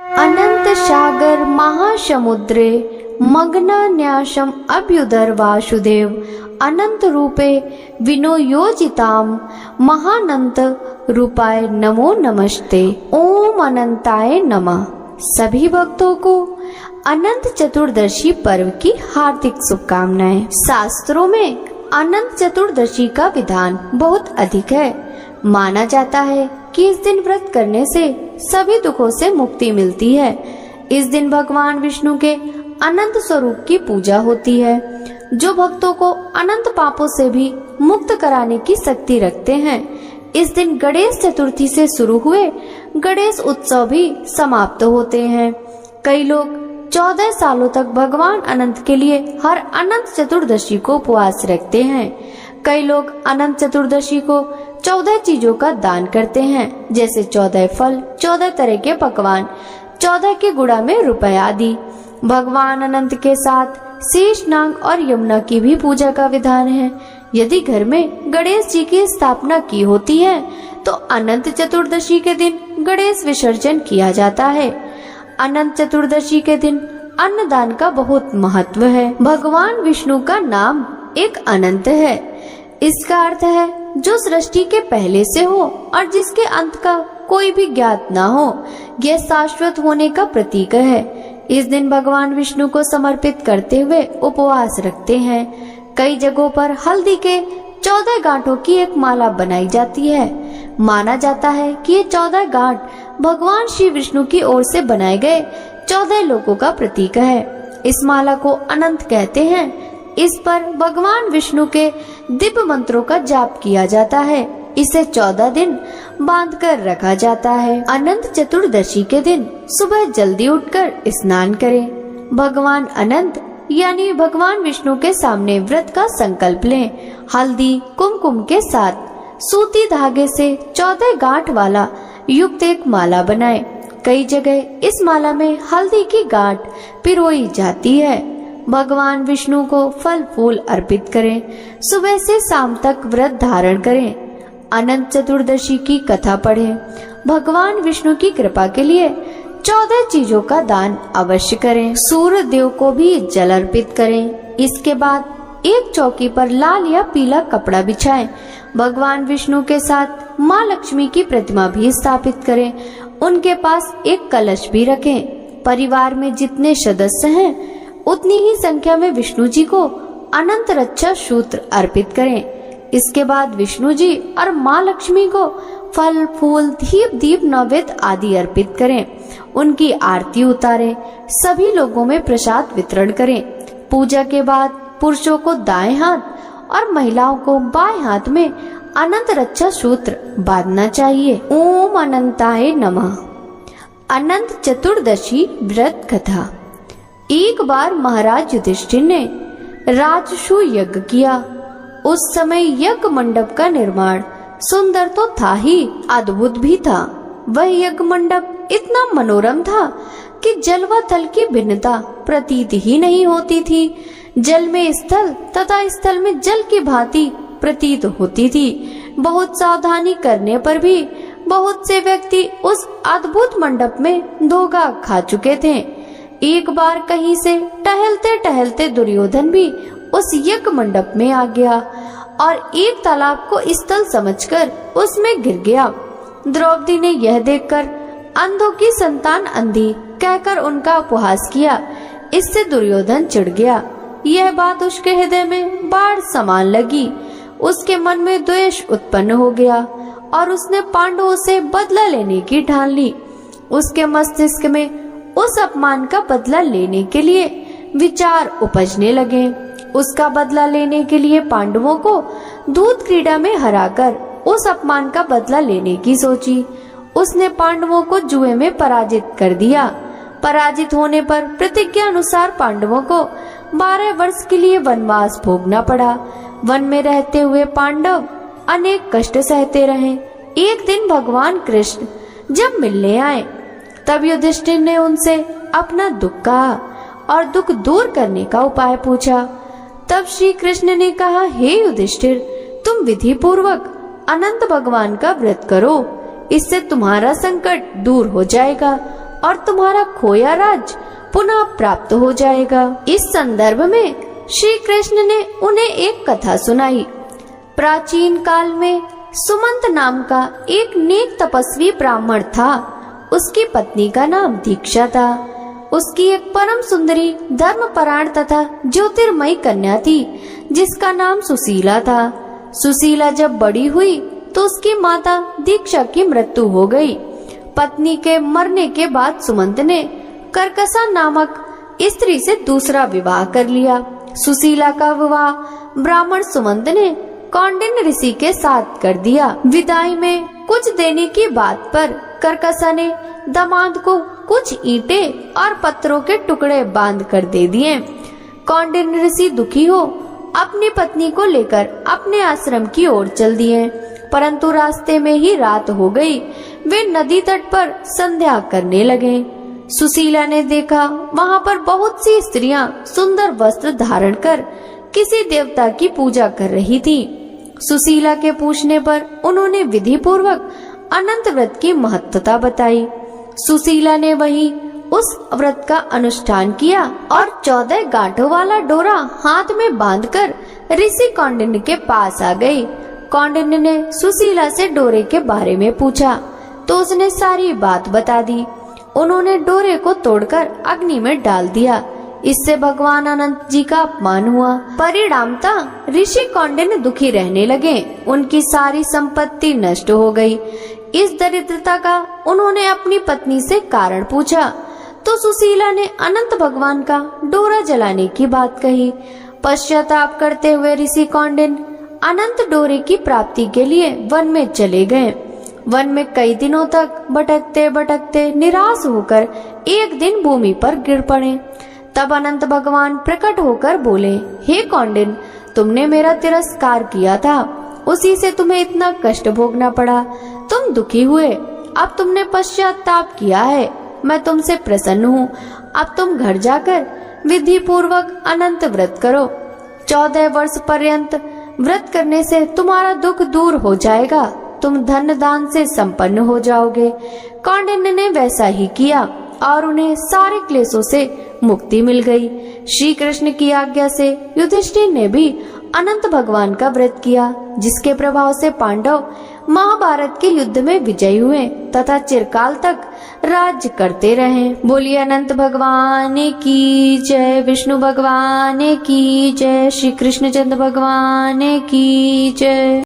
अनंत सागर महासमुद्रे मग्नान्यासम अभ्युदर वासुदेव अनंत रूपे विनोयोजिताम महानंत रूपाय नमो नमस्ते। ओम अनंताय नमः। सभी भक्तों को अनंत चतुर्दशी पर्व की हार्दिक शुभकामनाएं। शास्त्रों में अनंत चतुर्दशी का विधान बहुत अधिक है। माना जाता है कि इस दिन व्रत करने से सभी दुखों से मुक्ति मिलती है। इस दिन भगवान विष्णु के अनंत स्वरूप की पूजा होती है, जो भक्तों को अनंत पापों से भी मुक्त कराने की शक्ति रखते हैं। इस दिन गणेश चतुर्थी से शुरू हुए गणेश उत्सव भी समाप्त होते हैं। कई लोग 14 सालों तक भगवान अनंत के लिए हर अनंत चतुर्दशी को उपवास रखते हैं। कई लोग अनंत चतुर्दशी को 14 चीजों का दान करते हैं, जैसे 14 फल, 14 तरह के पकवान, 14 के गुड़ा में रुपए आदि। भगवान अनंत के साथ शेष नाग और यमुना की भी पूजा का विधान है। यदि घर में गणेश जी की स्थापना की होती है तो अनंत चतुर्दशी के दिन गणेश विसर्जन किया जाता है। अनंत चतुर्दशी के दिन अन्नदान का बहुत महत्व है। भगवान विष्णु का नाम एक अनंत है। इसका अर्थ है जो सृष्टि के पहले से हो और जिसके अंत का कोई भी ज्ञात ना हो। यह शाश्वत होने का प्रतीक है। इस दिन भगवान विष्णु को समर्पित करते हुए उपवास रखते हैं। कई जगहों पर हल्दी के 14 गांठों की एक माला बनाई जाती है। माना जाता है कि ये 14 गांठ भगवान श्री विष्णु की ओर से बनाए गए 14 लोकों का प्रतीक है। इस माला को अनंत कहते हैं। इस पर भगवान विष्णु के दिव्य मंत्रों का जाप किया जाता है। इसे 14 दिन बांध कर रखा जाता है। अनंत चतुर्दशी के दिन सुबह जल्दी उठकर स्नान करें। भगवान अनंत यानी भगवान विष्णु के सामने व्रत का संकल्प लें। हल्दी कुमकुम के साथ सूती धागे से 14 गांठ वाला युक्त एक माला बनाएं। कई जगह इस माला में हल्दी की गांठ पिरोई जाती है। भगवान विष्णु को फल फूल अर्पित करें। सुबह से शाम तक व्रत धारण करें। अनंत चतुर्दशी की कथा पढ़ें। भगवान विष्णु की कृपा के लिए 14 चीजों का दान अवश्य करें। सूर्य देव को भी जल अर्पित करें। इसके बाद एक चौकी पर लाल या पीला कपड़ा बिछाएं। भगवान विष्णु के साथ माँ लक्ष्मी की प्रतिमा भी स्थापित करें। उनके पास एक कलश भी रखें। परिवार में जितने सदस्य हैं उतनी ही संख्या में विष्णु जी को अनंत रक्षा सूत्र अर्पित करें। इसके बाद विष्णु जी और माँ लक्ष्मी को फल फूल धीप दीप नैवेद्य आदि अर्पित करें। उनकी आरती उतारें। सभी लोगों में प्रसाद वितरण करें। पूजा के बाद पुरुषों को दाएं हाथ और महिलाओं को बाएं हाथ में अनंत रक्षा सूत्र बांधना चाहिए। ओम अनंताय नमः। अनंत चतुर्दशी व्रत कथा। एक बार महाराज युधिष्ठिर ने राजसू यज्ञ किया। उस समय यज्ञ मंडप का निर्माण सुंदर तो था ही, अद्भुत भी था। वह यज्ञ मंडप इतना मनोरम था कि जल व थल की भिन्नता प्रतीत ही नहीं होती थी। जल में स्थल तथा स्थल में जल की भांति प्रतीत होती थी। बहुत सावधानी करने पर भी बहुत से व्यक्ति उस अद्भुत मंडप में धोखा खा चुके थे। एक बार कहीं से टहलते टहलते दुर्योधन भी उस यज्ञ मंडप में आ गया और एक तालाब को स्थल समझकर उसमें गिर गया। द्रौपदी ने यह देखकर अंधों की संतान अंधी कहकर उनका उपहास किया। इससे दुर्योधन चिढ़ गया। यह बात उसके हृदय में बाढ़ समान लगी। उसके मन में द्वेष उत्पन्न हो गया और उसने पांडवों से बदला लेने की ठान ली। उसके मस्तिष्क में उस अपमान का बदला लेने के लिए विचार उपजने लगे। उसका बदला लेने के लिए पांडवों को दूत क्रीड़ा में हराकर उस अपमान का बदला लेने की सोची। उसने पांडवों को जुए में पराजित कर दिया। पराजित होने पर प्रतिज्ञा अनुसार पांडवों को 12 वर्ष के लिए वनवास भोगना पड़ा। वन में रहते हुए पांडव अनेक कष्ट सहते रहे। एक दिन भगवान कृष्ण जब मिलने आए तब युधिष्ठिर ने उनसे अपना दुख कहा और दुख दूर करने का उपाय पूछा। तब श्री कृष्ण ने कहा, हे युधिष्ठिर, तुम विधि पूर्वक अनंत भगवान का व्रत करो। इससे तुम्हारा संकट दूर हो जाएगा और तुम्हारा खोया राज्य पुनः प्राप्त हो जाएगा। इस संदर्भ में श्री कृष्ण ने उन्हें एक कथा सुनाई। प्राचीन काल में सुमंत नाम का एक नेक तपस्वी ब्राह्मण था। उसकी पत्नी का नाम दीक्षा था। उसकी एक परम सुंदरी धर्मपरायण तथा ज्योतिर्मयी कन्या थी जिसका नाम सुशीला था। सुशीला जब बड़ी हुई तो उसकी माता दीक्षा की मृत्यु हो गई। पत्नी के मरने के बाद सुमंत ने कर्कसा नामक स्त्री से दूसरा विवाह कर लिया। सुशीला का विवाह ब्राह्मण सुमंत ने कौंडिन्य ऋषि के साथ कर दिया। विदाई में कुछ देने की बात पर कर्कसा ने दामाद को कुछ ईंटें और पत्थरों के टुकड़े बांध कर दे दिए। कौंडिन्य ऋषि दुखी हो अपनी पत्नी को लेकर अपने आश्रम की ओर चल दिए, परंतु रास्ते में ही रात हो गई। वे नदी तट पर संध्या करने लगे। सुशीला ने देखा वहाँ पर बहुत सी स्त्रियां सुंदर वस्त्र धारण कर किसी देवता की पूजा कर रही थी। सुशीला के पूछने पर उन्होंने विधि पूर्वक अनंत व्रत की महत्वता बताई। सुशीला ने वहीं उस व्रत का अनुष्ठान किया और 14 गांठों वाला डोरा हाथ में बांधकर ऋषि कौंडिन्य के पास आ गई। कौंडिन्य ने सुशीला से डोरे के बारे में पूछा तो उसने सारी बात बता दी। उन्होंने डोरे को तोड़कर अग्नि में डाल दिया। इससे भगवान अनंत जी का अपमान हुआ। परिणामतः ऋषि कौंडिन्य दुखी रहने लगे। उनकी सारी संपत्ति नष्ट हो गई। इस दरिद्रता का उन्होंने अपनी पत्नी से कारण पूछा तो सुशीला ने अनंत भगवान का डोरा जलाने की बात कही। पश्चाताप करते हुए ऋषि कौंडिन्य अनंत डोरे की प्राप्ति के लिए वन में चले गए। वन में कई दिनों तक भटकते भटकते निराश होकर एक दिन भूमि पर गिर पड़े। तब अनंत भगवान प्रकट होकर बोले, हे कौंडिन्य, तुमने मेरा तिरस्कार किया था, उसी से तुम्हें इतना कष्ट भोगना पड़ा। तुम दुखी हुए, अब तुमने पश्चाताप किया है, मैं तुमसे प्रसन्न हूँ। अब तुम घर जाकर विधि पूर्वक अनंत व्रत करो। 14 वर्ष पर्यंत व्रत करने से तुम्हारा दुख दूर हो जाएगा। तुम धन दान से संपन्न हो जाओगे। कौंडिन्य ने वैसा ही किया और उन्हें सारे क्लेशों से मुक्ति मिल गई। श्री कृष्ण की आज्ञा से युधिष्ठिर ने भी अनंत भगवान का व्रत किया, जिसके प्रभाव से पांडव महाभारत के युद्ध में विजयी हुए तथा चिरकाल तक राज्य करते रहे। बोलिए अनंत भगवान की जय, विष्णु भगवान की जय, श्री कृष्ण चंद्र भगवान की जय।